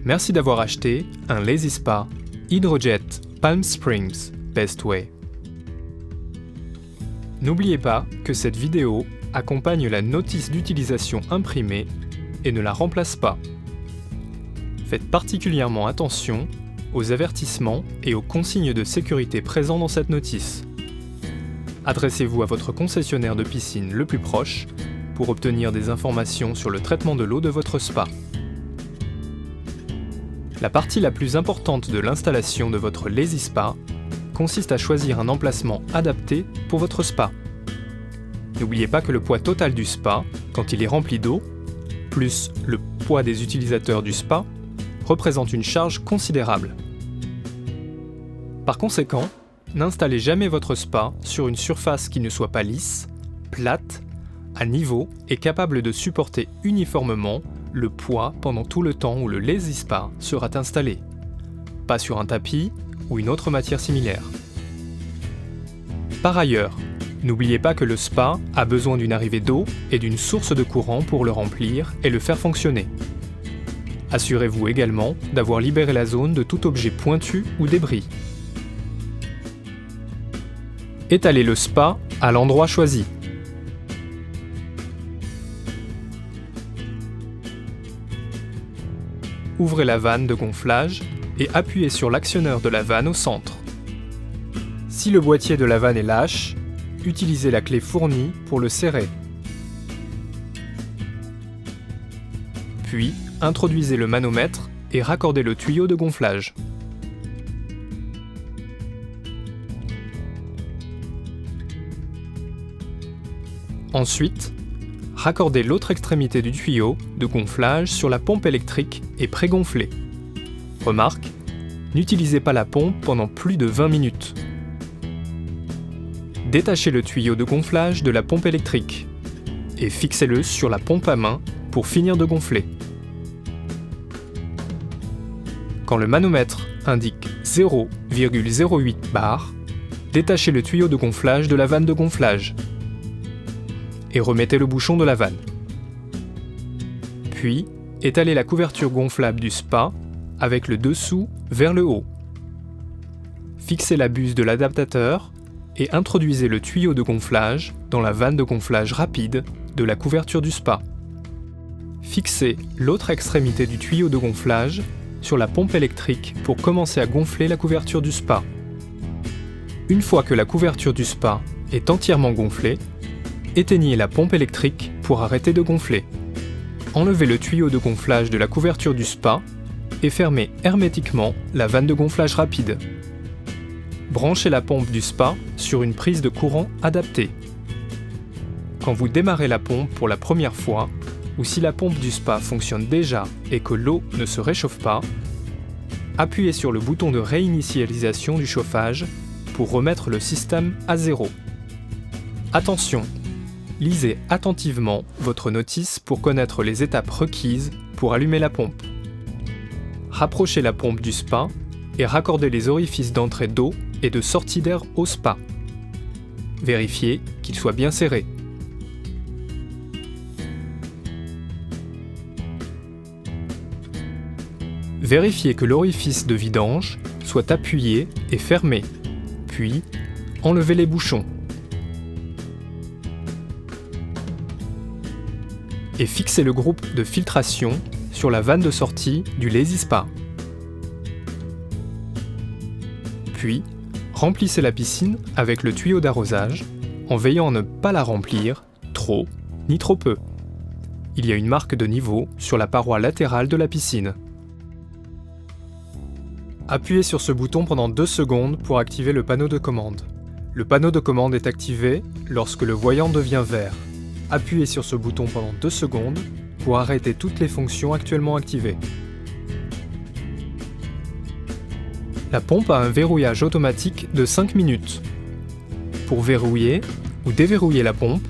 Merci d'avoir acheté un Lazy Spa Hydrojet Palm Springs Best Way. N'oubliez pas que cette vidéo accompagne la notice d'utilisation imprimée et ne la remplace pas. Faites particulièrement attention aux avertissements et aux consignes de sécurité présents dans cette notice. Adressez-vous à votre concessionnaire de piscine le plus proche pour obtenir des informations sur le traitement de l'eau de votre spa. La partie la plus importante de l'installation de votre Lazy Spa consiste à choisir un emplacement adapté pour votre spa. N'oubliez pas que le poids total du spa, quand il est rempli d'eau, plus le poids des utilisateurs du spa, représente une charge considérable. Par conséquent, n'installez jamais votre spa sur une surface qui ne soit pas lisse, plate, à niveau et capable de supporter uniformément le poids pendant tout le temps où le Lazy Spa sera installé. Pas sur un tapis ou une autre matière similaire. Par ailleurs, n'oubliez pas que le spa a besoin d'une arrivée d'eau et d'une source de courant pour le remplir et le faire fonctionner. Assurez-vous également d'avoir libéré la zone de tout objet pointu ou débris. Étalez le spa à l'endroit choisi. Ouvrez la vanne de gonflage et appuyez sur l'actionneur de la vanne au centre. Si le boîtier de la vanne est lâche, utilisez la clé fournie pour le serrer. Puis, introduisez le manomètre et raccordez le tuyau de gonflage. Ensuite, raccordez l'autre extrémité du tuyau de gonflage sur la pompe électrique et prégonflez. Remarque, n'utilisez pas la pompe pendant plus de 20 minutes. Détachez le tuyau de gonflage de la pompe électrique et fixez-le sur la pompe à main pour finir de gonfler. Quand le manomètre indique 0,08 bar, détachez le tuyau de gonflage de la vanne de gonflage et remettez le bouchon de la vanne. Puis, étalez la couverture gonflable du spa avec le dessous vers le haut. Fixez la buse de l'adaptateur et introduisez le tuyau de gonflage dans la vanne de gonflage rapide de la couverture du spa. Fixez l'autre extrémité du tuyau de gonflage sur la pompe électrique pour commencer à gonfler la couverture du spa. Une fois que la couverture du spa est entièrement gonflée, éteignez la pompe électrique pour arrêter de gonfler. Enlevez le tuyau de gonflage de la couverture du spa et fermez hermétiquement la vanne de gonflage rapide. Branchez la pompe du spa sur une prise de courant adaptée. Quand vous démarrez la pompe pour la première fois, ou si la pompe du spa fonctionne déjà et que l'eau ne se réchauffe pas, appuyez sur le bouton de réinitialisation du chauffage pour remettre le système à zéro. Attention! Lisez attentivement votre notice pour connaître les étapes requises pour allumer la pompe. Rapprochez la pompe du spa et raccordez les orifices d'entrée d'eau et de sortie d'air au spa. Vérifiez qu'ils soient bien serrés. Vérifiez que l'orifice de vidange soit appuyé et fermé, puis enlevez les bouchons. Et fixez le groupe de filtration sur la vanne de sortie du Lazy Spa. Puis, remplissez la piscine avec le tuyau d'arrosage en veillant à ne pas la remplir trop ni trop peu. Il y a une marque de niveau sur la paroi latérale de la piscine. Appuyez sur ce bouton pendant 2 secondes pour activer le panneau de commande. Le panneau de commande est activé lorsque le voyant devient vert. Appuyez sur ce bouton pendant 2 secondes pour arrêter toutes les fonctions actuellement activées. La pompe a un verrouillage automatique de 5 minutes. Pour verrouiller ou déverrouiller la pompe,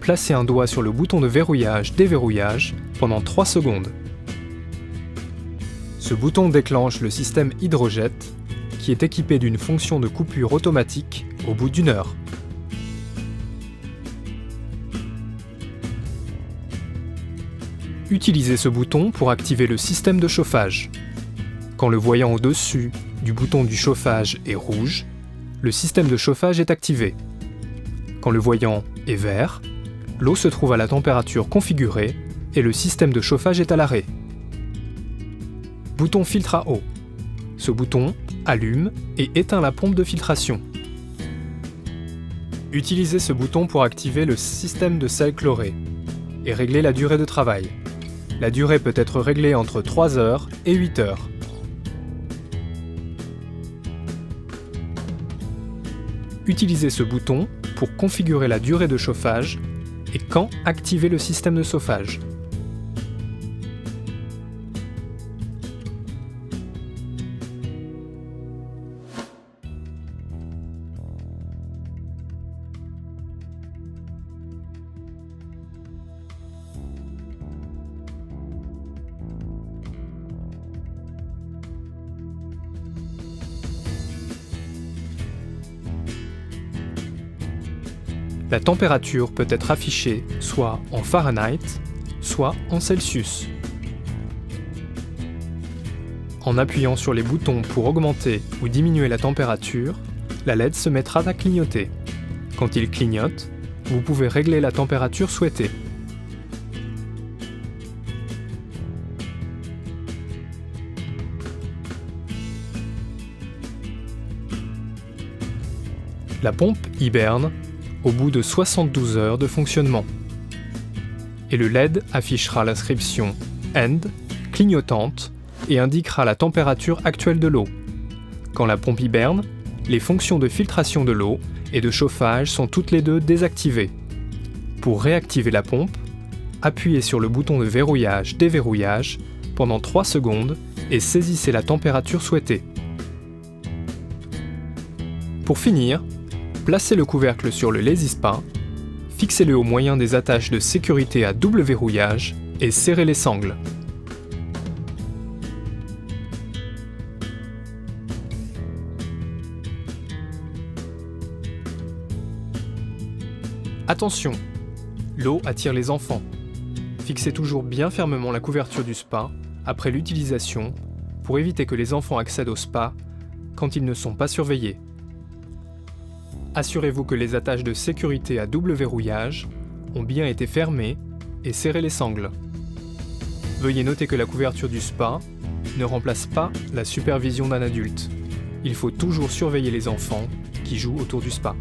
placez un doigt sur le bouton de verrouillage-déverrouillage pendant 3 secondes. Ce bouton déclenche le système Hydrojet qui est équipé d'une fonction de coupure automatique au bout d'1 heure. Utilisez ce bouton pour activer le système de chauffage. Quand le voyant au-dessus du bouton du chauffage est rouge, le système de chauffage est activé. Quand le voyant est vert, l'eau se trouve à la température configurée et le système de chauffage est à l'arrêt. Bouton filtre à eau. Ce bouton allume et éteint la pompe de filtration. Utilisez ce bouton pour activer le système de sel chloré et régler la durée de travail. La durée peut être réglée entre 3 heures et 8 heures. Utilisez ce bouton pour configurer la durée de chauffage et quand activer le système de chauffage. La température peut être affichée soit en Fahrenheit, soit en Celsius. En appuyant sur les boutons pour augmenter ou diminuer la température, la LED se mettra à clignoter. Quand il clignote, vous pouvez régler la température souhaitée. La pompe hiberne au bout de 72 heures de fonctionnement. Et le LED affichera l'inscription END, clignotante, et indiquera la température actuelle de l'eau. Quand la pompe hiberne, les fonctions de filtration de l'eau et de chauffage sont toutes les deux désactivées. Pour réactiver la pompe, appuyez sur le bouton de verrouillage-déverrouillage pendant 3 secondes et saisissez la température souhaitée. Pour finir, placez le couvercle sur le Lazy-Spa, fixez-le au moyen des attaches de sécurité à double verrouillage et serrez les sangles. Attention, l'eau attire les enfants. Fixez toujours bien fermement la couverture du spa après l'utilisation pour éviter que les enfants accèdent au spa quand ils ne sont pas surveillés. Assurez-vous que les attaches de sécurité à double verrouillage ont bien été fermées et serrez les sangles. Veuillez noter que la couverture du spa ne remplace pas la supervision d'un adulte. Il faut toujours surveiller les enfants qui jouent autour du spa.